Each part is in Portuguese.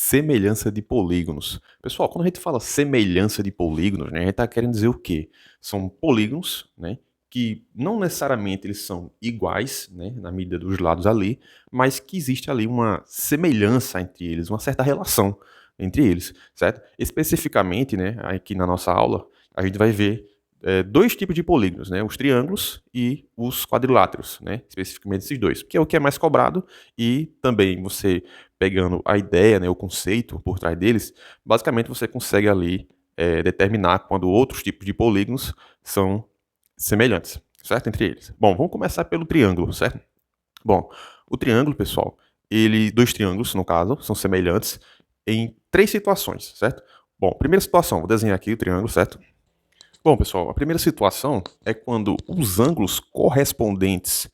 semelhança de polígonos. Pessoal, quando a gente fala semelhança de polígonos, né, a gente está querendo dizer o quê? São polígonos, né, que não necessariamente eles são iguais, né, na medida dos lados ali, mas que existe ali uma semelhança entre eles, uma certa relação entre eles, certo? Especificamente, né, aqui na nossa aula, a gente vai ver dois tipos de polígonos, né, os triângulos e os quadriláteros, né, especificamente esses dois, que é o que é mais cobrado e também você pegando a ideia, né, o conceito por trás deles, basicamente você consegue ali determinar quando outros tipos de polígonos são semelhantes, certo? Entre eles. Bom, vamos começar pelo triângulo, certo? Bom, o triângulo, pessoal, dois triângulos, no caso, são semelhantes em três situações, certo? Bom, primeira situação, vou desenhar aqui o triângulo, certo? Bom, pessoal, a primeira situação é quando os ângulos correspondentes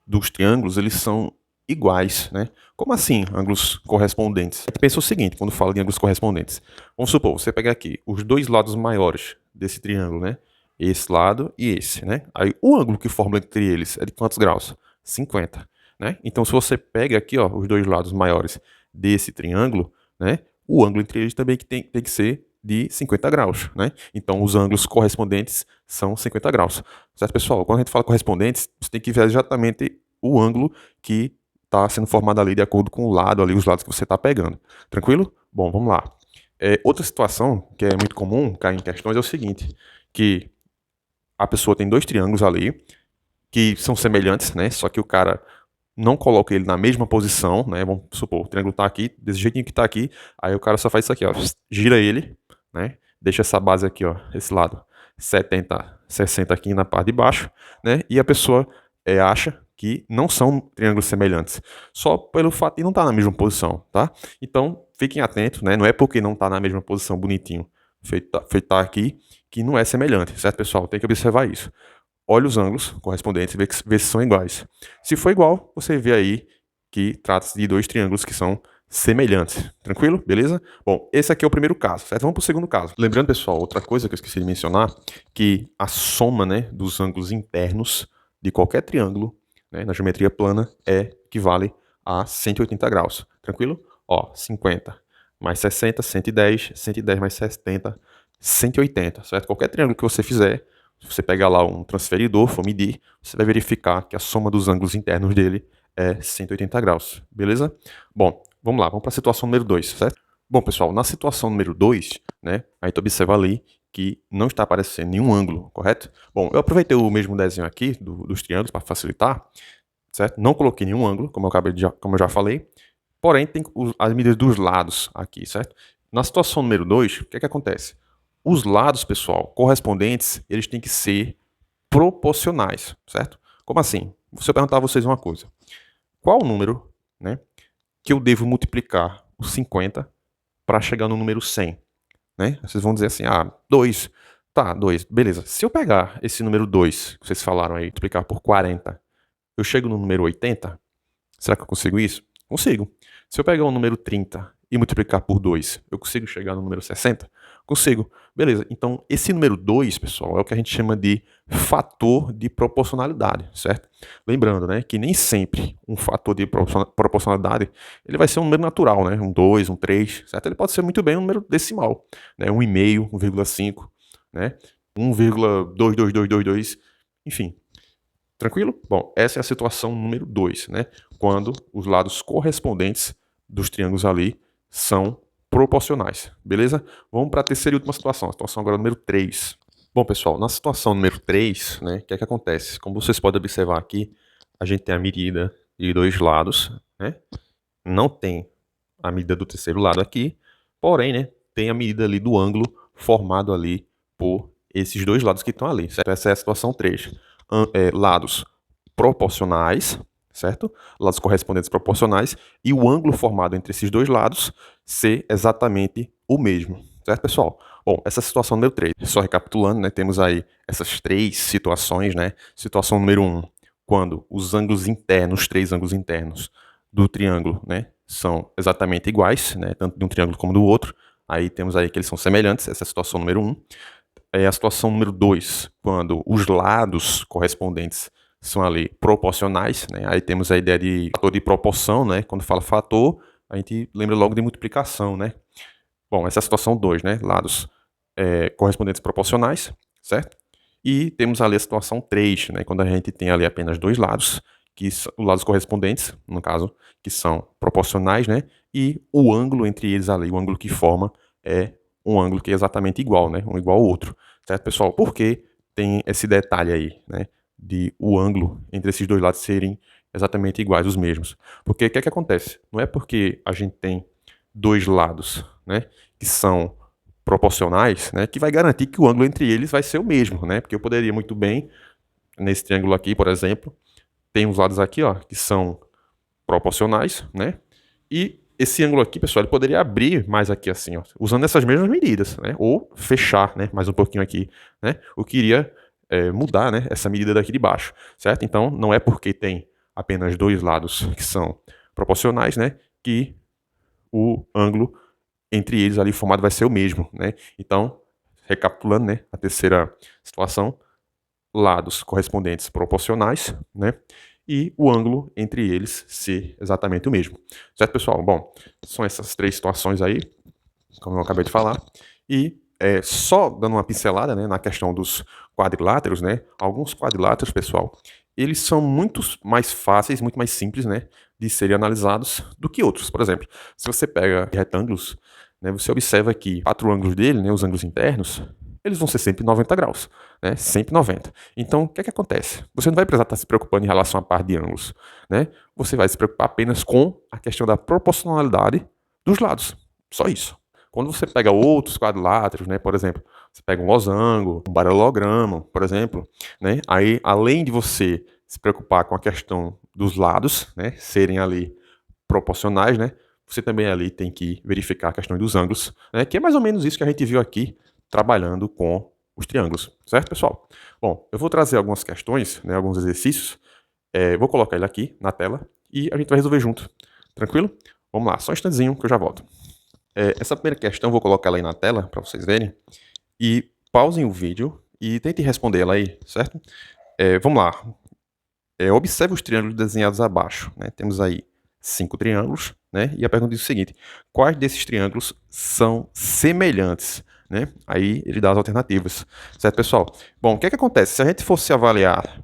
dos triângulos, eles são iguais, né? Como assim, ângulos correspondentes? A gente pensa o seguinte, quando fala de ângulos correspondentes. Vamos supor, você pegar aqui os dois lados maiores desse triângulo, né? Esse lado e esse, né? Aí o ângulo que forma entre eles é de quantos graus? 50, né? Então se você pega aqui, ó, os dois lados maiores desse triângulo, né? O ângulo entre eles também tem que ser de 50 graus, né? Então os ângulos correspondentes são 50 graus. Certo, pessoal? Quando a gente fala correspondentes, você tem que ver exatamente o ângulo que está sendo formado ali de acordo com o lado ali, os lados que você está pegando. Tranquilo? Bom, vamos lá. Outra situação que é muito comum cair em questões é o seguinte, que a pessoa tem dois triângulos ali que são semelhantes, né? Só que o cara não coloca ele na mesma posição, né? Vamos supor, o triângulo está aqui, desse jeitinho que está aqui, aí o cara só faz isso aqui, ó, gira ele, né? Deixa essa base aqui, ó, esse lado 70, 60 aqui na parte de baixo, né? E a pessoa acha que não são triângulos semelhantes, só pelo fato de não estar na mesma posição, tá? Então, fiquem atentos, né? Não é porque não está na mesma posição bonitinho, feito tá aqui, que não é semelhante, certo, pessoal? Tem que observar isso. Olha os ângulos correspondentes, vê se são iguais. Se for igual, você vê aí que trata-se de dois triângulos que são semelhantes. Tranquilo? Beleza? Bom, esse aqui é o primeiro caso, certo? Vamos para o segundo caso. Lembrando, pessoal, outra coisa que eu esqueci de mencionar, que a soma, né, dos ângulos internos de qualquer triângulo, né, na geometria plana equivale a 180 graus. Tranquilo? Ó, 50 mais 60, 110, 110 mais 70, 180, certo? Qualquer triângulo que você fizer, se você pegar lá um transferidor, for medir, você vai verificar que a soma dos ângulos internos dele é 180 graus, beleza? Bom, vamos lá, vamos para a situação número 2, certo? Bom, pessoal, na situação número 2, né, a gente observa ali que não está aparecendo nenhum ângulo, correto? Bom, eu aproveitei o mesmo desenho aqui dos triângulos para facilitar, certo? Não coloquei nenhum ângulo, como eu já falei, porém tem as medidas dos lados aqui, certo? Na situação número 2, o que acontece? Os lados, pessoal, correspondentes, eles têm que ser proporcionais, certo? Como assim? Se eu perguntar a vocês uma coisa, qual o número, né, que eu devo multiplicar o 50 para chegar no número 100? Né? Vocês vão dizer assim, 2. Tá, 2, beleza. Se eu pegar esse número 2, que vocês falaram aí, multiplicar por 40, eu chego no número 80? Será que eu consigo isso? Consigo. Se eu pegar o número 30 e multiplicar por 2, eu consigo chegar no número 60? Consigo. Beleza. Então, esse número 2, pessoal, é o que a gente chama de fator de proporcionalidade, certo? Lembrando, né, que nem sempre um fator de proporcionalidade ele vai ser um número natural, né? Um 2, um 3, certo? Ele pode ser muito bem um número decimal, né? 1,5, 1,5, né? 1,22222, enfim. Tranquilo? Bom, essa é a situação número 2, né? Quando os lados correspondentes dos triângulos ali são proporcionais, beleza? Vamos para a terceira e última situação, a situação agora número 3. Bom, pessoal, na situação número 3, né, o que é que acontece? Como vocês podem observar aqui, a gente tem a medida de dois lados, né? Não tem a medida do terceiro lado aqui, porém, né, tem a medida ali do ângulo formado ali por esses dois lados que estão ali, certo? Essa é a situação 3. Lados proporcionais, certo? Lados correspondentes proporcionais e o ângulo formado entre esses dois lados ser exatamente o mesmo, certo, pessoal? Bom, essa situação número 3, só recapitulando, né, temos aí essas três situações, né? Situação número 1, quando os ângulos internos, os três ângulos internos do triângulo, né, são exatamente iguais, né, tanto de um triângulo como do outro. Aí temos aí que eles são semelhantes, essa é a situação número 1. A situação número 2, quando os lados correspondentes são ali proporcionais, né? Aí temos a ideia de fator de proporção, né? Quando fala fator, a gente lembra logo de multiplicação, né? Bom, essa é a situação 2, né? Lados correspondentes proporcionais, certo? E temos ali a situação 3, né? Quando a gente tem ali apenas dois lados, que são os lados correspondentes, no caso, que são proporcionais, né? E o ângulo entre eles ali, o ângulo que forma é um ângulo que é exatamente igual, né? Um igual ao outro, certo, pessoal? Por que tem esse detalhe aí, né? De o ângulo entre esses dois lados serem exatamente iguais, os mesmos. Porque o que é que acontece? Não é porque a gente tem dois lados, né? Que são proporcionais, né, que vai garantir que o ângulo entre eles vai ser o mesmo, né? Porque eu poderia muito bem, nesse triângulo aqui, por exemplo, tem uns lados aqui, ó, que são proporcionais, né? E esse ângulo aqui, pessoal, ele poderia abrir mais aqui assim, ó, usando essas mesmas medidas, né? Ou fechar, né? Mais um pouquinho aqui, né? O que iria mudar, né? Essa medida daqui de baixo, certo? Então, não é porque tem apenas dois lados que são proporcionais, né? Que o ângulo entre eles ali formado vai ser o mesmo, né? Então, recapitulando, né, a terceira situação, lados correspondentes proporcionais, né? E o ângulo entre eles ser exatamente o mesmo. Certo, pessoal? Bom, são essas três situações aí, como eu acabei de falar. E só dando uma pincelada, né, na questão dos quadriláteros, né? Alguns quadriláteros, pessoal, eles são muito mais fáceis, muito mais simples, né, de serem analisados do que outros. Por exemplo, se você pega retângulos, né, você observa que quatro ângulos dele, né, os ângulos internos, eles vão ser sempre 90 graus, né, sempre 90. Então, o que é que acontece? Você não vai precisar estar se preocupando em relação à par de ângulos, né? Você vai se preocupar apenas com a questão da proporcionalidade dos lados. Só isso. Quando você pega outros quadriláteros, né, por exemplo, você pega um losango, um paralelogramo, por exemplo, né, aí além de você se preocupar com a questão dos lados, né, serem ali proporcionais, né, você também ali tem que verificar a questão dos ângulos, né, que é mais ou menos isso que a gente viu aqui trabalhando com os triângulos, certo, pessoal? Bom, eu vou trazer algumas questões, né, alguns exercícios, vou colocar ele aqui na tela e a gente vai resolver junto, tranquilo? Vamos lá, só um instantezinho que eu já volto. Essa primeira questão eu vou colocar ela aí na tela para vocês verem e pausem o vídeo e tentem responder ela aí, certo? Vamos lá. Observe os triângulos desenhados abaixo, né? Temos aí 5 triângulos, né? E a pergunta diz o seguinte: quais desses triângulos são semelhantes, né? Aí ele dá as alternativas, certo, pessoal? Bom, o que é que acontece? Se a gente fosse avaliar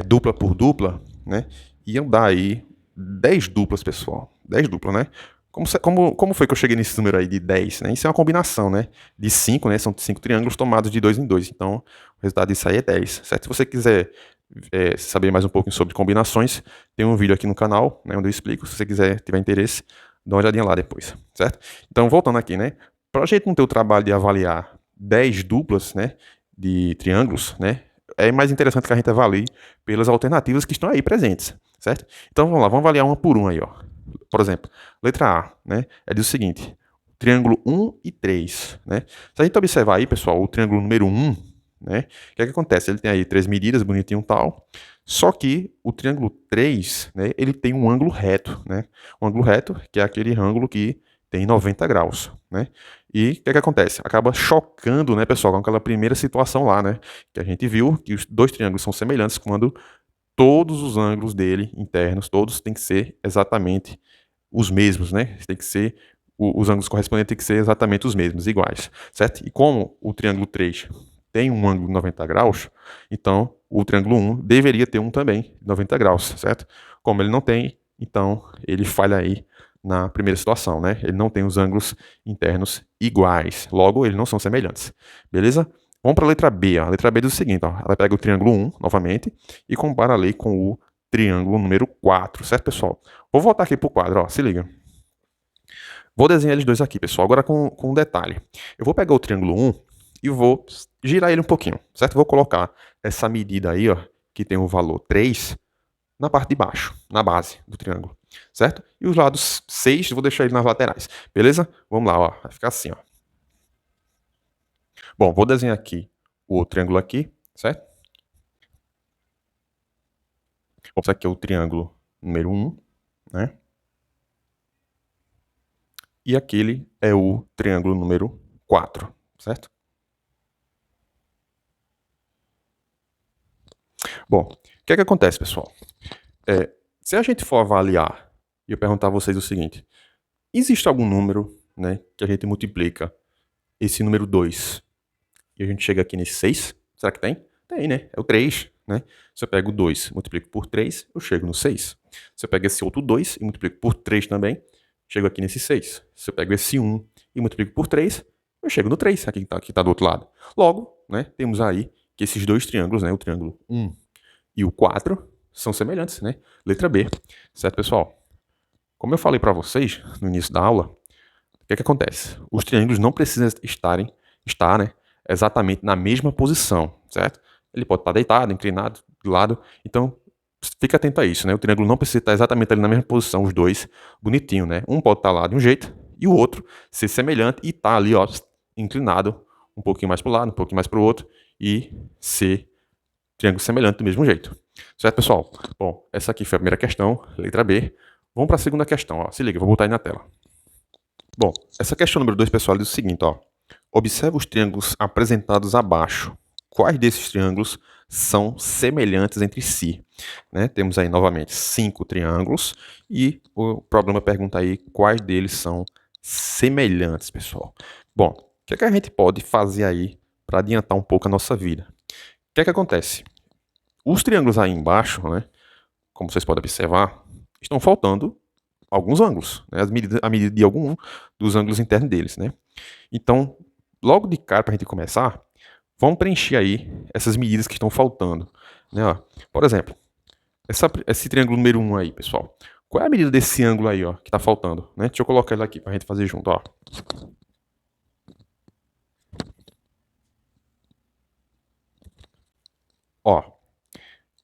dupla por dupla, né? Iam dar aí 10 duplas, pessoal. 10 duplas, né? Como foi que eu cheguei nesse número aí de 10, né? Isso é uma combinação, né? De 5, né? São 5 triângulos tomados de 2 em 2. Então, o resultado disso aí é 10, certo? Se você quiser saber mais um pouco sobre combinações, tem um vídeo aqui no canal, né? Onde eu explico. Se você tiver interesse, dá uma olhadinha lá depois, certo? Então, voltando aqui, né? Para a gente não ter o trabalho de avaliar 10 duplas, né? De triângulos, né? É mais interessante que a gente avalie pelas alternativas que estão aí presentes, certo? Então, vamos lá. Vamos avaliar uma por uma aí, ó. Por exemplo, letra A, né? Diz o seguinte: triângulo 1 e 3, né? Se a gente observar aí, pessoal, o triângulo número 1, né? O que é que acontece? Ele tem aí 3 medidas, bonitinho e tal. Só que o triângulo 3, né? Ele tem um ângulo reto, né? Um ângulo reto, que é aquele ângulo que tem 90 graus, né? E o que é que acontece? Acaba chocando, né, pessoal, com aquela primeira situação lá, né? Que a gente viu que os dois triângulos são semelhantes quando todos os ângulos dele internos, todos têm que ser exatamente os mesmos, né? Tem que ser os ângulos correspondentes têm que ser exatamente os mesmos, iguais, certo? E como o triângulo 3 tem um ângulo de 90 graus, então o triângulo 1 deveria ter um também de 90 graus, certo? Como ele não tem, então ele falha aí na primeira situação, né? Ele não tem os ângulos internos iguais, logo eles não são semelhantes, beleza? Vamos para a letra B. Ó. A letra B diz o seguinte: ó, ela pega o triângulo 1, novamente, e compara ali com o triângulo número 4, certo, pessoal? Vou voltar aqui para o quadro, ó, se liga. Vou desenhar eles dois aqui, pessoal, agora com um detalhe. Eu vou pegar o triângulo 1 e vou girar ele um pouquinho, certo? Vou colocar essa medida aí, ó, que tem o valor 3, na parte de baixo, na base do triângulo, certo? E os lados 6, vou deixar ele nas laterais, beleza? Vamos lá, ó, vai ficar assim, ó. Bom, vou desenhar aqui o triângulo aqui, certo? Vamos aqui é o triângulo número 1, né? E aquele é o triângulo número 4, certo? Bom, o que é que acontece, pessoal? Se a gente for avaliar, e eu perguntar a vocês o seguinte: Existe algum número, né, que a gente multiplica esse número 2 e a gente chega aqui nesse 6? Será que tem? Tem, né? É o 3, né? Se eu pego o 2 e multiplico por 3, eu chego no 6. Se eu pego esse outro 2 e multiplico por 3 também, chego aqui nesse 6. Se eu pego esse 1 e multiplico por 3, eu chego no 3, aqui que tá do outro lado. Logo, né, temos aí que esses dois triângulos, né, o triângulo 1 e o 4, são semelhantes, né? Letra B. Certo, pessoal? Como eu falei para vocês no início da aula, o que acontece? Os triângulos não precisam estar, né, exatamente na mesma posição, certo? Ele pode estar deitado, inclinado, de lado. Então, fica atento a isso, né? O triângulo não precisa estar exatamente ali na mesma posição, os dois, bonitinho, né? Um pode estar lá de um jeito e o outro ser semelhante e estar ali, ó, inclinado um pouquinho mais para o lado, um pouquinho mais para o outro e ser triângulo semelhante do mesmo jeito. Certo, pessoal? Bom, essa aqui foi a primeira questão, letra B. Vamos para a segunda questão, ó. Se liga, eu vou botar aí na tela. Bom, essa questão número 2, pessoal, diz o seguinte, ó. Observe os triângulos apresentados abaixo. Quais desses triângulos são semelhantes entre si? Né? Temos aí, novamente, 5 triângulos e o problema pergunta aí quais deles são semelhantes, pessoal. Bom, o que é que a gente pode fazer aí para adiantar um pouco a nossa vida? O que é que acontece? Os triângulos aí embaixo, né, como vocês podem observar, estão faltando alguns ângulos, né, a medida de algum dos ângulos internos deles, né? Então, logo de cara, para a gente começar, vamos preencher aí essas medidas que estão faltando, né? Ó. Por exemplo, esse triângulo número 1 aí, pessoal. Qual é a medida desse ângulo aí, ó, que está faltando, né? Deixa eu colocar ele aqui para a gente fazer junto, ó. Ó,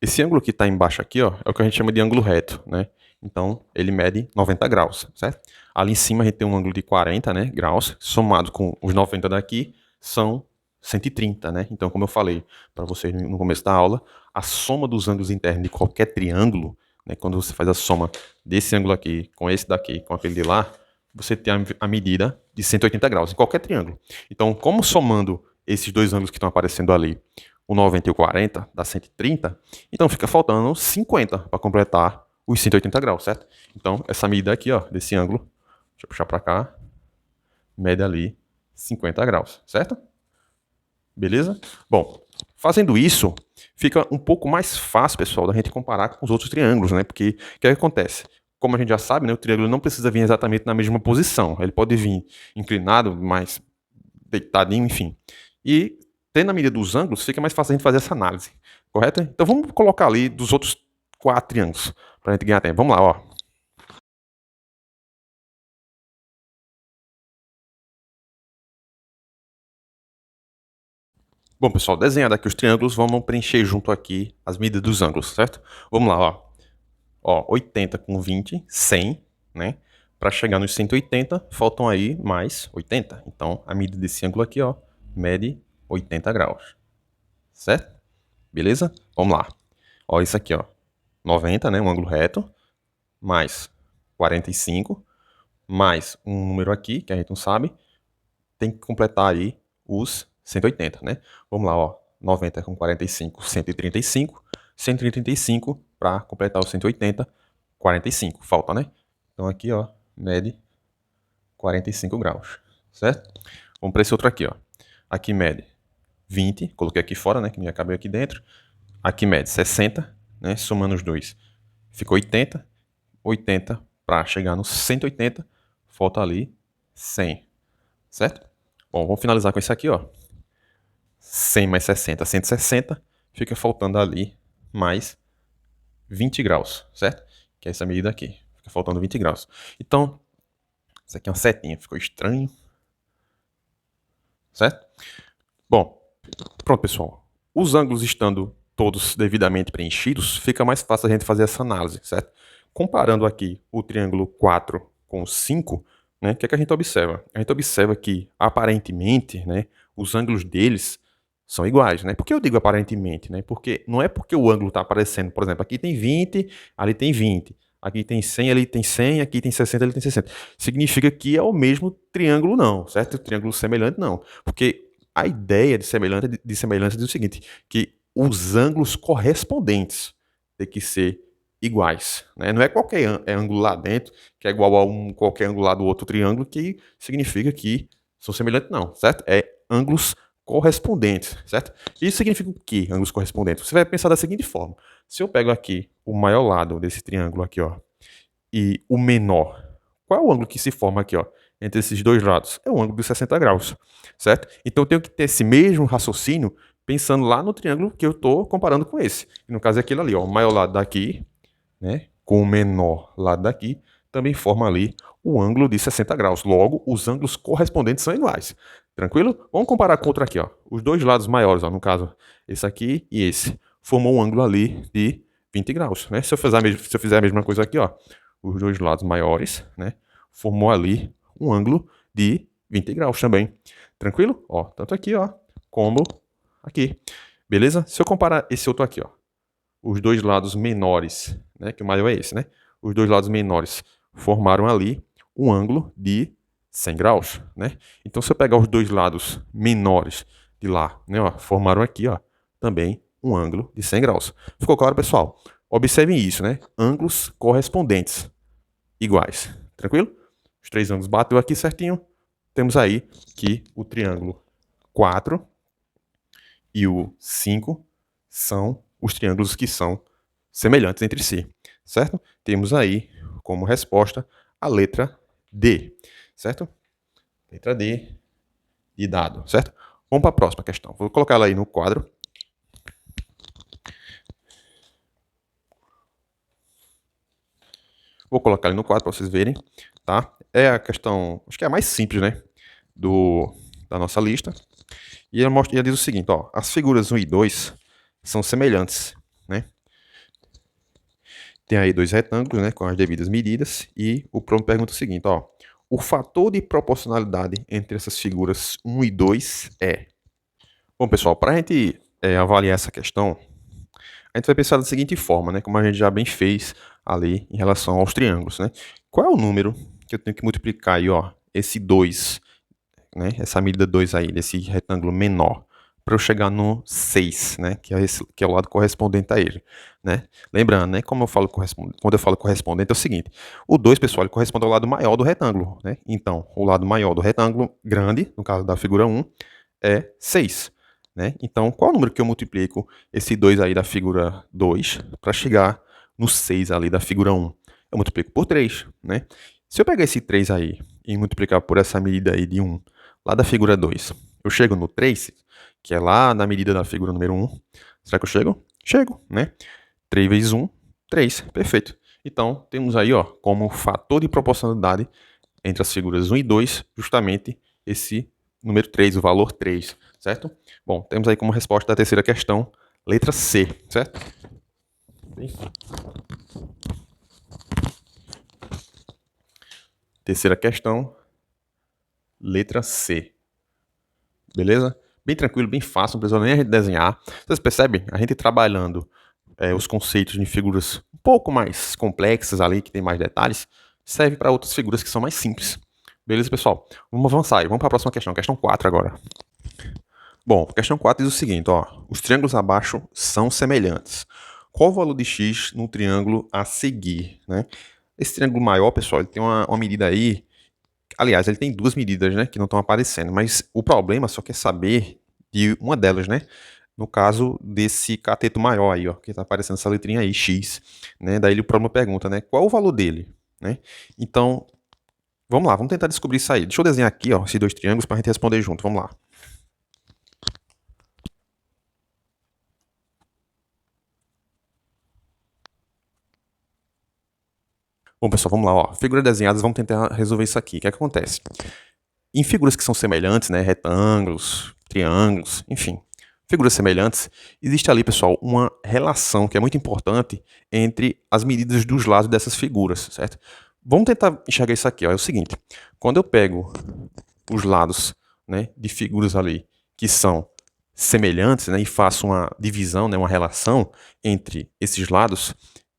esse ângulo que está embaixo aqui, ó, é o que a gente chama de ângulo reto, né? Então, ele mede 90 graus, certo? Ali em cima a gente tem um ângulo de 40, né, graus, somado com os 90 daqui, são 130, né? Então, como eu falei para vocês no começo da aula, a soma dos ângulos internos de qualquer triângulo, né, quando você faz a soma desse ângulo aqui com esse daqui, com aquele de lá, você tem a medida de 180 graus em qualquer triângulo. Então, como somando esses dois ângulos que estão aparecendo ali, o 90 e o 40 dá 130, então fica faltando 50 para completar os 180 graus, certo? Então, essa medida aqui, ó, desse ângulo, deixa eu puxar para cá, mede ali 50 graus, certo? Beleza? Bom, fazendo isso, fica um pouco mais fácil, pessoal, da gente comparar com os outros triângulos, né? Porque o que acontece? Como a gente já sabe, né, o triângulo não precisa vir exatamente na mesma posição. Ele pode vir inclinado, mais deitadinho, enfim. E tendo a medida dos ângulos, fica mais fácil a gente fazer essa análise, correto? Então vamos colocar ali dos outros 4 triângulos, para a gente ganhar tempo. Vamos lá, ó. Bom, pessoal, desenhado aqui os triângulos, vamos preencher junto aqui as medidas dos ângulos, certo? Vamos lá, ó. Ó, 80 com 20, 100, né? Para chegar nos 180, faltam aí mais 80. Então, a medida desse ângulo aqui, ó, mede 80 graus, certo? Beleza? Vamos lá. Ó, isso aqui, ó, 90, né? Um ângulo reto, mais 45, mais um número aqui, que a gente não sabe, tem que completar aí os 180, né? Vamos lá, ó. 90 com 45, 135. 135 para completar os 180, 45. Falta, né? Então aqui, ó, mede 45 graus, certo? Vamos para esse outro aqui, ó. Aqui mede 20, coloquei aqui fora, né, que me acabei aqui dentro. Aqui mede 60, né, somando os dois. Ficou 80. 80 para chegar nos 180, falta ali 100, certo? Bom, vamos finalizar com isso aqui, ó. 100 mais 60, 160, fica faltando ali mais 20 graus, certo? Que é essa medida aqui. Fica faltando 20 graus. Então, isso aqui é uma setinha, ficou estranho, certo? Bom, pronto, pessoal. Os ângulos estando todos devidamente preenchidos, fica mais fácil a gente fazer essa análise, certo? Comparando aqui o triângulo 4 com o 5, né, o que é que a gente observa? A gente observa que, aparentemente, né, os ângulos deles são iguais, né? Por que eu digo aparentemente, né? Porque não é porque o ângulo está aparecendo, por exemplo, aqui tem 20, ali tem 20, aqui tem 100, ali tem 100, aqui tem 60, ali tem 60. Significa que é o mesmo triângulo não, certo? Triângulo semelhante não. Porque a ideia de semelhança diz o seguinte, que os ângulos correspondentes têm que ser iguais, né? Não é qualquer ângulo lá dentro que é igual a qualquer ângulo lá do outro triângulo que significa que são semelhantes, não, certo? É ângulos correspondentes, certo? Isso significa o quê, ângulos correspondentes? Você vai pensar da seguinte forma. Se eu pego aqui o maior lado desse triângulo aqui, ó, e o menor, qual é o ângulo que se forma aqui, ó, entre esses dois lados? É o ângulo de 60 graus, certo? Então eu tenho que ter esse mesmo raciocínio pensando lá no triângulo que eu estou comparando com esse. No caso é aquele ali, ó, o maior lado daqui, né, com o menor lado daqui, também forma ali o ângulo de 60 graus. Logo, os ângulos correspondentes são iguais. Tranquilo? Vamos comparar com outro aqui, ó. Os dois lados maiores, ó, no caso, esse aqui e esse, formam um ângulo ali de 20 graus, né? Se eu fizer a mesma coisa aqui, ó, os dois lados maiores, né, formou ali um ângulo de 20 graus também. Tranquilo? Ó, tanto aqui, ó, como aqui. Beleza? Se eu comparar esse outro aqui, ó, os dois lados menores, né, que o maior é esse, né? Os dois lados menores formaram ali um ângulo de 100 graus, né? Então, se eu pegar os dois lados menores de lá, né, ó, formaram aqui, ó, também um ângulo de 100 graus. Ficou claro, pessoal? Observem isso, né? Ângulos correspondentes iguais. Tranquilo? Os três ângulos bateu aqui certinho. Temos aí que o triângulo 4 e o 5 são os triângulos que são semelhantes entre si, certo? Temos aí como resposta a letra D, certo? Letra D de dado, certo? Vamos para a próxima questão. Vou colocar ela aí no quadro. Vou colocar ali no quadro para vocês verem, tá? É a questão, acho que é a mais simples, né? Da nossa lista. E ela diz o seguinte, ó, as figuras 1 e 2 são semelhantes, né? Tem aí dois retângulos, né, com as devidas medidas, e o pronto pergunta o seguinte, ó, o fator de proporcionalidade entre essas figuras 1 e 2 é... Bom, pessoal, para a gente avaliar essa questão, a gente vai pensar da seguinte forma, né, como a gente já bem fez ali em relação aos triângulos, né? Qual é o número que eu tenho que multiplicar aí, ó, esse 2, né, essa medida 2 aí, desse retângulo menor, para eu chegar no 6, né, que é o lado correspondente a ele, né? Lembrando, né, como eu falo quando eu falo correspondente é o seguinte, o 2, pessoal, ele corresponde ao lado maior do retângulo, né? Então, o lado maior do retângulo grande, no caso da figura 1, é 6, né? Então, qual é o número que eu multiplico esse 2 aí da figura 2 para chegar no 6 ali da figura 1? Eu multiplico por 3, né? Se eu pegar esse 3 aí e multiplicar por essa medida aí de 1 lá da figura 2, eu chego no 3, que é lá na medida da figura número 1. Será que eu chego? Chego, né? 3 vezes 1, 3. Perfeito. Então, temos aí, ó, como fator de proporcionalidade entre as figuras 1 e 2, justamente esse número 3, o valor 3, certo? Bom, temos aí como resposta da terceira questão, letra C, certo? Terceira questão, letra C. Beleza? Bem tranquilo, bem fácil, não precisa nem a gente desenhar. Vocês percebem? A gente trabalhando os conceitos de figuras um pouco mais complexas ali, que tem mais detalhes, serve para outras figuras que são mais simples. Beleza, pessoal? Vamos avançar aí. Vamos para a próxima questão. Questão 4 agora. Bom, questão 4 diz o seguinte, ó. Os triângulos abaixo são semelhantes. Qual o valor de x no triângulo a seguir, né? Esse triângulo maior, pessoal, ele tem uma medida aí. Aliás, ele tem duas medidas, né, que não estão aparecendo, mas o problema só quer saber de uma delas, né? No caso desse cateto maior aí, ó, que está aparecendo essa letrinha aí, x, né? Daí o problema pergunta, né, qual o valor dele, né? Então, vamos lá, vamos tentar descobrir isso aí. Deixa eu desenhar aqui, ó, esses dois triângulos para a gente responder junto, vamos lá. Bom, pessoal, vamos lá, ó. Figuras desenhadas, vamos tentar resolver isso aqui. O que é que acontece? Em figuras que são semelhantes, né, retângulos, triângulos, enfim, figuras semelhantes, existe ali, pessoal, uma relação que é muito importante entre as medidas dos lados dessas figuras, certo? Vamos tentar enxergar isso aqui, ó. É o seguinte, quando eu pego os lados, né, de figuras ali que são semelhantes, né, e faço uma divisão, né, uma relação entre esses lados,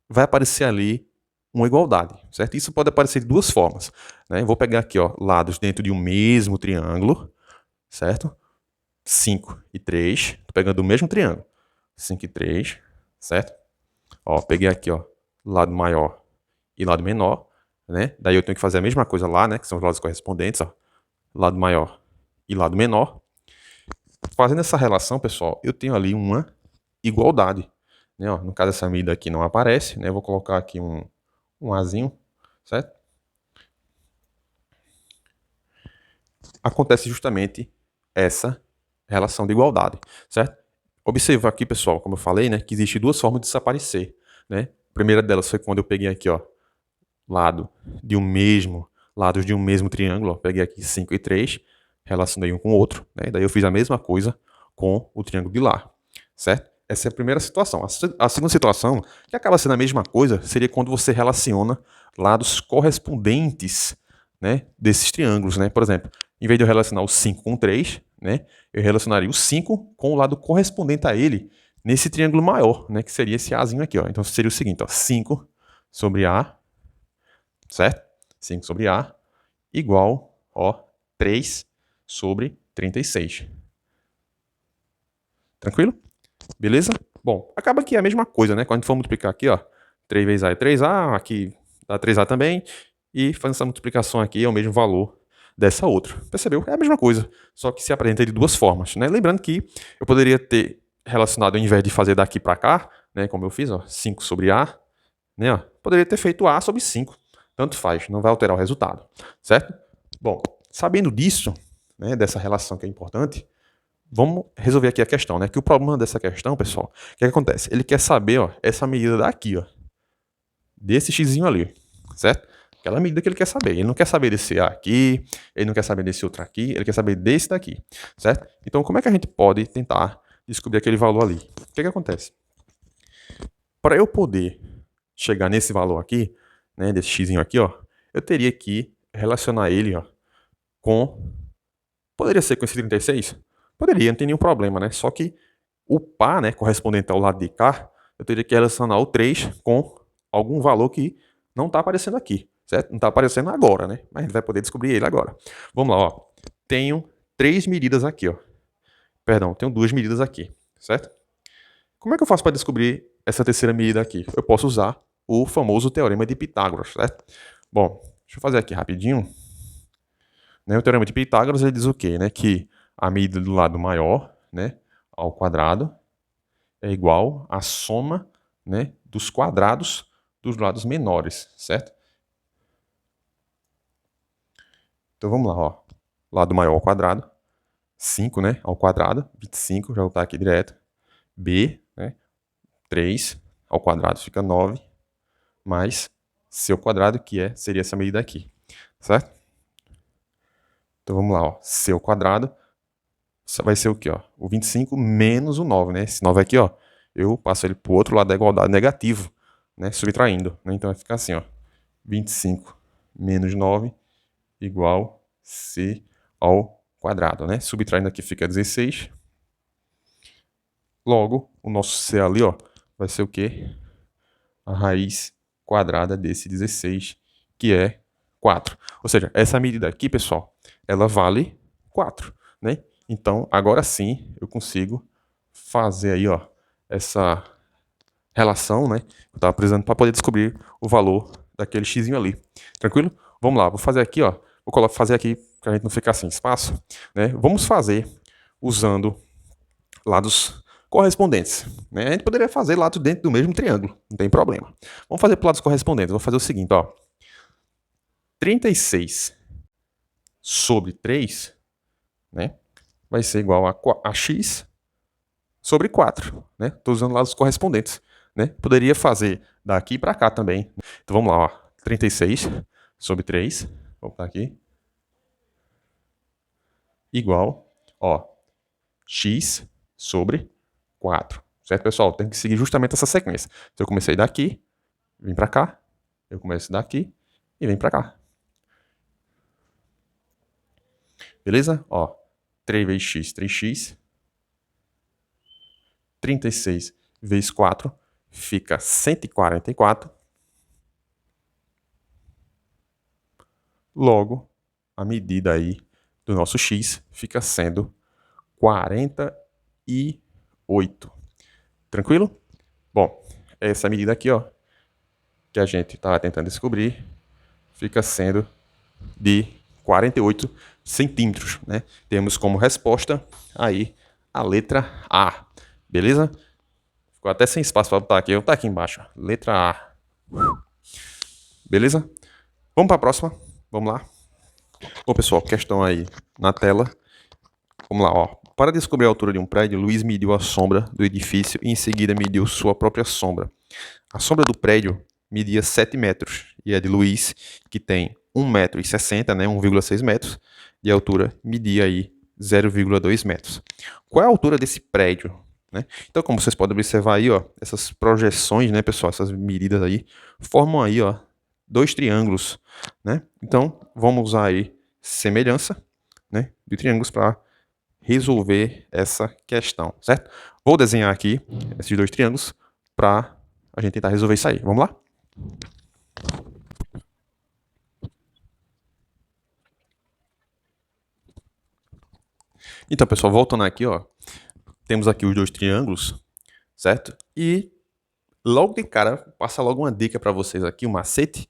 vai aparecer ali uma igualdade, certo? Isso pode aparecer de duas formas, né? Vou pegar aqui, ó, lados dentro de um mesmo triângulo, certo? 5 e 3, tô pegando o mesmo triângulo, 5 e 3, certo? Ó, peguei aqui, ó, lado maior e lado menor, né? Daí eu tenho que fazer a mesma coisa lá, né? Que são os lados correspondentes, ó. Lado maior e lado menor. Fazendo essa relação, pessoal, eu tenho ali uma igualdade, né? Ó, no caso, essa medida aqui não aparece, né? Eu vou colocar aqui um Azinho, certo? Acontece justamente essa relação de igualdade, certo? Observa aqui, pessoal, como eu falei, né, que existe duas formas de desaparecer, né? A primeira delas foi quando eu peguei aqui, ó, lados de um mesmo triângulo, ó, peguei aqui 5 e 3, relacionei um com o outro, né? Daí eu fiz a mesma coisa com o triângulo de lá, certo? Essa é a primeira situação. A segunda situação, que acaba sendo a mesma coisa, seria quando você relaciona lados correspondentes, né, desses triângulos, né? Por exemplo, em vez de eu relacionar o 5 com o 3, né, eu relacionaria o 5 com o lado correspondente a ele nesse triângulo maior, né, que seria esse Azinho aqui, ó. Então seria o seguinte, ó, 5 sobre A, certo? 5 sobre A igual, ó, 3 sobre 36. Tranquilo? Beleza? Bom, acaba que é a mesma coisa, né? Quando a gente for multiplicar aqui, ó, 3 vezes A é 3A, aqui dá 3A também, e fazendo essa multiplicação aqui é o mesmo valor dessa outra. Percebeu? É a mesma coisa, só que se apresenta de duas formas, né? Lembrando que eu poderia ter relacionado, ao invés de fazer daqui para cá, né, como eu fiz, ó, 5 sobre A, né, ó, poderia ter feito A sobre 5. Tanto faz, não vai alterar o resultado, certo? Bom, sabendo disso, né, dessa relação que é importante, vamos resolver aqui a questão, né? Que o problema dessa questão, pessoal, o que acontece? Ele quer saber, ó, essa medida daqui, ó, desse xzinho ali, certo? Aquela medida que ele quer saber. Ele não quer saber desse A aqui, ele não quer saber desse outro aqui, ele quer saber desse daqui, certo? Então, como é que a gente pode tentar descobrir aquele valor ali? O que acontece? Para eu poder chegar nesse valor aqui, né, desse xzinho aqui, ó, eu teria que relacionar ele, ó, com... Poderia ser com esse 36? Poderia, não tem nenhum problema, né? Só que o par, né, correspondente ao lado de cá, eu teria que relacionar o 3 com algum valor que não está aparecendo aqui, certo? Não está aparecendo agora, né? Mas a gente vai poder descobrir ele agora. Vamos lá, ó. Tenho 3 medidas aqui, ó. Perdão, tenho 2 medidas aqui, certo? Como é que eu faço para descobrir essa terceira medida aqui? Eu posso usar o famoso teorema de Pitágoras, certo? Bom, deixa eu fazer aqui rapidinho. Né, o teorema de Pitágoras ele diz o quê? Né? Que a medida do lado maior, né, ao quadrado é igual à soma, né, dos quadrados dos lados menores, certo? Então vamos lá, ó. Lado maior ao quadrado, 5, né, ao quadrado, 25, já vou botar aqui direto. B, né, 3 ao quadrado fica 9, mais C ao quadrado, que seria essa medida aqui, certo? Então vamos lá, ó. C ao quadrado vai ser o quê, ó? O 25 menos o 9, né? Esse 9 aqui, ó, eu passo ele pro outro lado da igualdade negativo, né? Subtraindo, né? Então vai ficar assim, ó. 25 menos 9 igual C ao quadrado, né? Subtraindo aqui fica 16. Logo, o nosso C ali, ó, vai ser o quê? A raiz quadrada desse 16, que é 4. Ou seja, essa medida aqui, pessoal, ela vale 4, né? Então, agora sim, eu consigo fazer aí, ó, essa relação, né? Eu estava precisando para poder descobrir o valor daquele xzinho ali. Tranquilo? Vamos lá, vou fazer aqui, ó. Vou fazer aqui para a gente não ficar sem espaço, né? Vamos fazer usando lados correspondentes, né? A gente poderia fazer lados dentro do mesmo triângulo, não tem problema. Vamos fazer para lados correspondentes. Vou fazer o seguinte, ó. 36 sobre 3, né? Vai ser igual a x sobre 4, né? Estou usando lados correspondentes, né? Poderia fazer daqui para cá também. Então vamos lá, ó. 36 sobre 3, vou botar aqui, igual, ó, x sobre 4. Certo, pessoal? Tem que seguir justamente essa sequência. Então eu comecei daqui, vim para cá, eu começo daqui e vem para cá. Beleza? Ó, 3 vezes x, 3x. 36 vezes 4 fica 144. Logo, a medida aí do nosso x fica sendo 48. Tranquilo? Bom, essa medida aqui, ó, que a gente está tentando descobrir fica sendo de 48 centímetros, né? Temos como resposta aí a letra A, beleza? Ficou até sem espaço para botar aqui, eu tá aqui embaixo, letra A. Beleza? Vamos para a próxima, vamos lá. Bom, pessoal, questão aí na tela. Vamos lá, ó. Para descobrir a altura de um prédio, Luiz mediu a sombra do edifício e em seguida mediu sua própria sombra. A sombra do prédio media 7 metros e a de Luiz, que tem 1,60 m, né, 1,6 metros de altura, media aí 0,2 metros. Qual é a altura desse prédio? Né? Então, como vocês podem observar aí, ó, essas projeções, né, pessoal, essas medidas aí, formam aí, ó, dois triângulos, né? Então, vamos usar aí semelhança, né, de triângulos para resolver essa questão, certo? Vou desenhar aqui esses dois triângulos para a gente tentar resolver isso aí. Vamos lá? Então, pessoal, voltando aqui, ó, temos aqui os dois triângulos, certo? E logo de cara, passa logo uma dica para vocês aqui, um macete,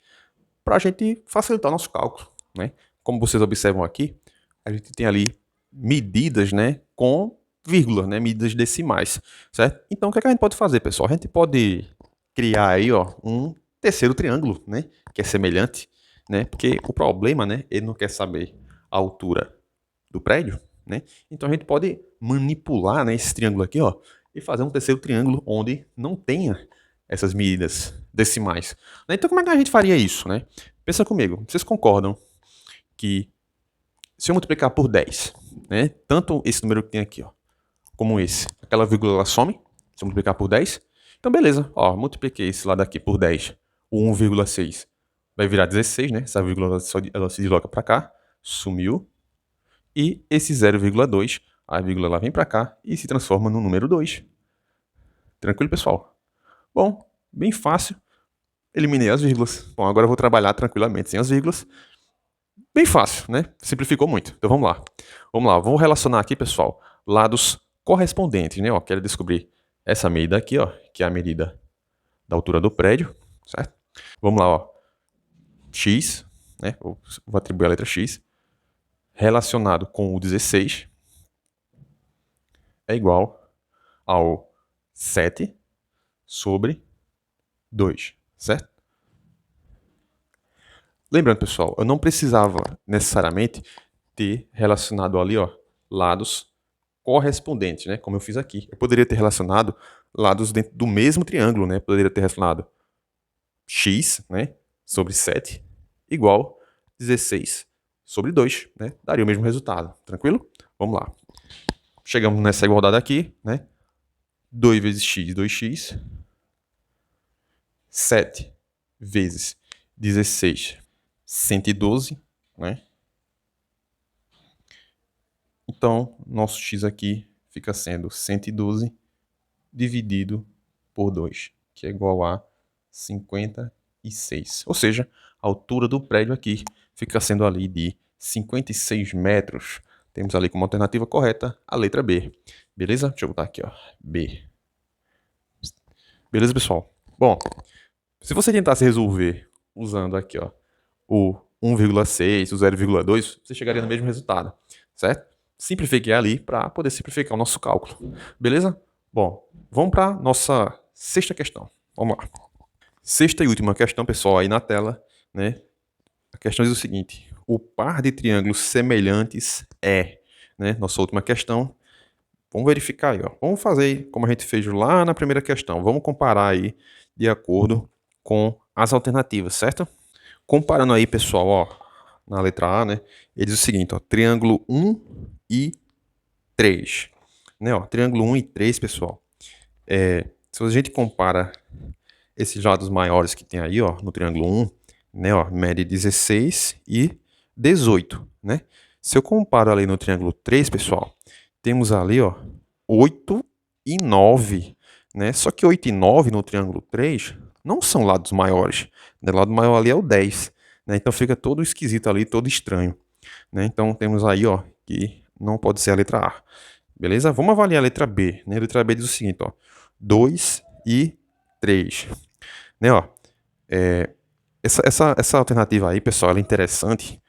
para a gente facilitar o nosso cálculo, né? Como vocês observam aqui, a gente tem ali medidas, né, com vírgula, né, medidas decimais, certo? Então, o que é que a gente pode fazer, pessoal? A gente pode criar aí, ó, um terceiro triângulo, né, que é semelhante, né? Porque o problema, né, ele não quer saber a altura do prédio, né? Então a gente pode manipular, né, esse triângulo aqui, ó, e fazer um terceiro triângulo onde não tenha essas medidas decimais. Então como é que a gente faria isso, né? Pensa comigo, vocês concordam que se eu multiplicar por 10, né, tanto esse número que tem aqui, ó, como esse, aquela vírgula ela some, se eu multiplicar por 10, então beleza, ó, multipliquei esse lado aqui por 10, o 1,6 vai virar 16, né, essa vírgula ela se desloca para cá, sumiu, e esse 0,2, a vírgula ela vem para cá e se transforma no número 2. Tranquilo, pessoal? Bom, bem fácil. Eliminei as vírgulas. Bom, agora eu vou trabalhar tranquilamente sem as vírgulas. Bem fácil, né? Simplificou muito. Então vamos lá. Vamos lá, vamos relacionar aqui, pessoal, lados correspondentes, né? Ó, quero descobrir essa medida aqui, ó, que é a medida da altura do prédio, certo? Vamos lá, ó. X, né? Vou atribuir a letra X, relacionado com o 16, é igual ao 7 sobre 2, certo? Lembrando, pessoal, eu não precisava necessariamente ter relacionado ali, ó, lados correspondentes, né? Como eu fiz aqui. Eu poderia ter relacionado lados dentro do mesmo triângulo, né? Poderia ter relacionado x, né, sobre 7 igual 16 sobre 2, né? Daria o mesmo resultado. Tranquilo? Vamos lá. Chegamos nessa igualdade aqui, né? 2 vezes x, 2x. 7 vezes 16, 112, né? Então, nosso x aqui fica sendo 112 dividido por 2, que é igual a 56. Ou seja, a altura do prédio aqui fica sendo ali de 56 metros. Temos ali como alternativa correta a letra B. Beleza? Deixa eu botar aqui, ó, B. Beleza, pessoal? Bom, se você tentasse resolver usando aqui, ó, o 1,6, o 0,2, você chegaria no mesmo resultado, certo? Simplifiquei ali para poder simplificar o nosso cálculo. Beleza? Bom, vamos para nossa sexta questão. Vamos lá. Sexta e última questão, pessoal, aí na tela, né? A questão diz o seguinte: o par de triângulos semelhantes é, né? Nossa última questão. Vamos verificar aí, ó. Vamos fazer como a gente fez lá na primeira questão. Vamos comparar aí de acordo com as alternativas, certo? Comparando aí, pessoal, ó, na letra A, né? Ele diz o seguinte, ó, triângulo 1 e 3. Né, ó, triângulo 1 e 3, pessoal. Se a gente compara esses lados maiores que tem aí, ó, no triângulo 1, né, ó, mede 16 e 18, né? Se eu comparo ali no triângulo 3, pessoal, temos ali, ó, 8 e 9, né? Só que 8 e 9 no triângulo 3 não são lados maiores. Né? O lado maior ali é o 10, né? Então fica todo esquisito ali, todo estranho, né? Então temos aí, ó, que não pode ser a letra A. Beleza? Vamos avaliar a letra B, né? A letra B diz o seguinte, ó, 2 e 3. Né, ó, Essa alternativa aí, pessoal, ela é interessante,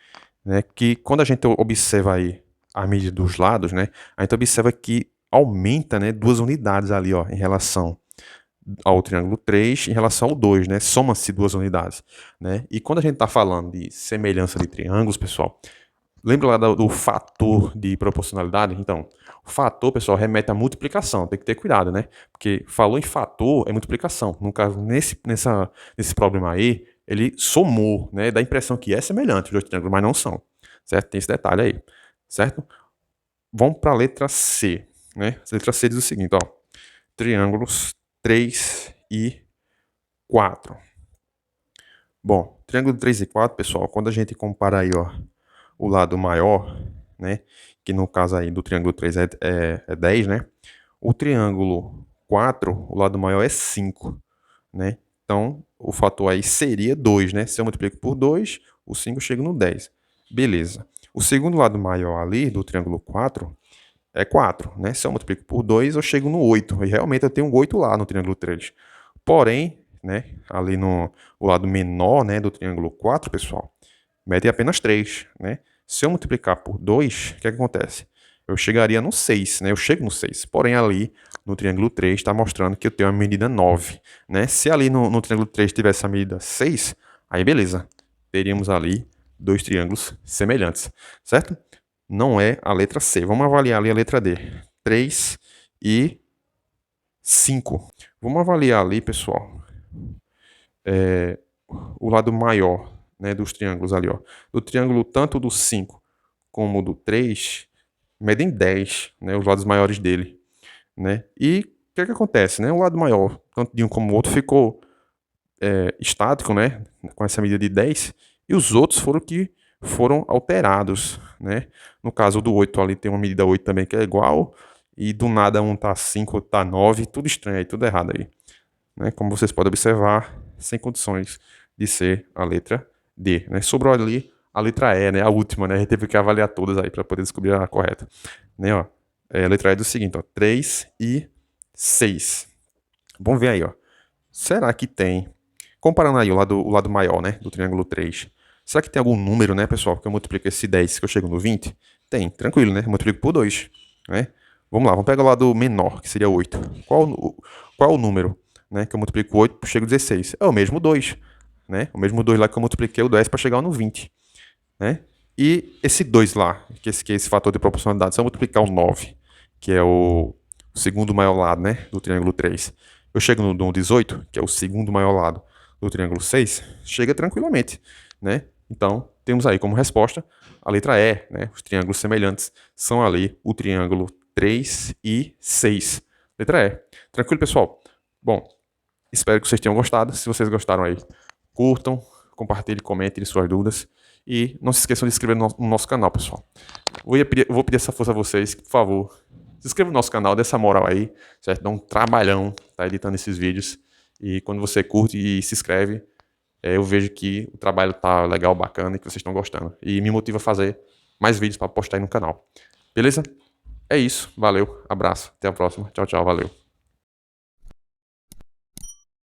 né? Que quando a gente observa aí a medida dos lados, né? A gente observa que aumenta, né? 2 unidades ali, ó, em relação ao triângulo 3 em relação ao 2, né? Soma-se 2 unidades, né? E quando a gente está falando de semelhança de triângulos, pessoal, lembra lá do fator de proporcionalidade? Então, o fator, pessoal, remete à multiplicação. Tem que ter cuidado, né? Porque falou em fator, é multiplicação. No caso, nesse problema aí, ele somou, né? Dá a impressão que é semelhante os dois triângulos, mas não são. Certo? Tem esse detalhe aí. Certo? Vamos para a letra C, né? A letra C diz o seguinte, ó. Triângulos 3 e 4. Bom, triângulo 3 e 4, pessoal, quando a gente compara aí, ó, o lado maior, né, que no caso aí do triângulo 3 é 10, né, o triângulo 4, o lado maior é 5, né, então o fator aí seria 2, né, se eu multiplico por 2, o 5 chega no 10, beleza. O segundo lado maior ali, do triângulo 4, é 4, né, se eu multiplico por 2, eu chego no 8, e realmente eu tenho um 8 lá no triângulo 3. Porém, né, ali no o lado menor, né, do triângulo 4, pessoal, mede apenas 3, né? Se eu multiplicar por 2, o que acontece? Eu chegaria no 6, né? Eu chego no 6. Porém, ali no triângulo 3 está mostrando que eu tenho a medida 9, né? Se ali no triângulo 3 tivesse a medida 6, aí beleza. Teríamos ali dois triângulos semelhantes, certo? Não é a letra C. Vamos avaliar ali a letra D. 3 e 5. Vamos avaliar ali, pessoal, o lado maior, né, dos triângulos ali, ó. Do triângulo tanto do 5 como do 3 medem 10, né, os lados maiores dele, né? E o que acontece, né? O lado maior, tanto de um como o outro, ficou estático, né, com essa medida de 10, e os outros foram alterados, né? No caso do 8 ali tem uma medida 8 também que é igual, e do nada um tá 5, outro tá 9, tudo estranho aí, tudo errado aí, né? Como vocês podem observar, sem condições de ser a letra D, né? Sobrou ali a letra E, né? A última, né? A gente teve que avaliar todas aí para poder descobrir a correta, né? Ó, a letra E é do seguinte, ó, 3 e 6. Vamos ver aí, ó. Será que tem, comparando aí o lado maior, né, do triângulo 3, será que tem algum número, né, pessoal, que eu multiplico esse 10 que eu chego no 20? Tem, tranquilo, né? Eu multiplico por 2, né? Vamos lá, vamos pegar o lado menor, que seria 8. Qual o número, né, que eu multiplico 8 e chego no 16? É o mesmo 2, né? O mesmo 2 lá que eu multipliquei o 10 para chegar no 20, né? E esse 2 lá, que é esse fator de proporcionalidade, se eu multiplicar o 9, que é o segundo maior lado, né, do triângulo 3, eu chego no 18, que é o segundo maior lado do triângulo 6, chega tranquilamente, né? Então, temos aí como resposta a letra E, né? Os triângulos semelhantes são ali o triângulo 3 e 6. Letra E. Tranquilo, pessoal? Bom, espero que vocês tenham gostado. Se vocês gostaram aí, curtam, compartilhem, comentem suas dúvidas. E não se esqueçam de se inscrever no nosso canal, pessoal. Vou pedir essa força a vocês, por favor. Se inscreva no nosso canal, dê essa moral aí, certo? Dá um trabalhão, tá editando esses vídeos. E quando você curte e se inscreve, eu vejo que o trabalho tá legal, bacana e que vocês estão gostando. E me motiva a fazer mais vídeos para postar aí no canal. Beleza? É isso. Valeu. Abraço. Até a próxima. Tchau, tchau. Valeu.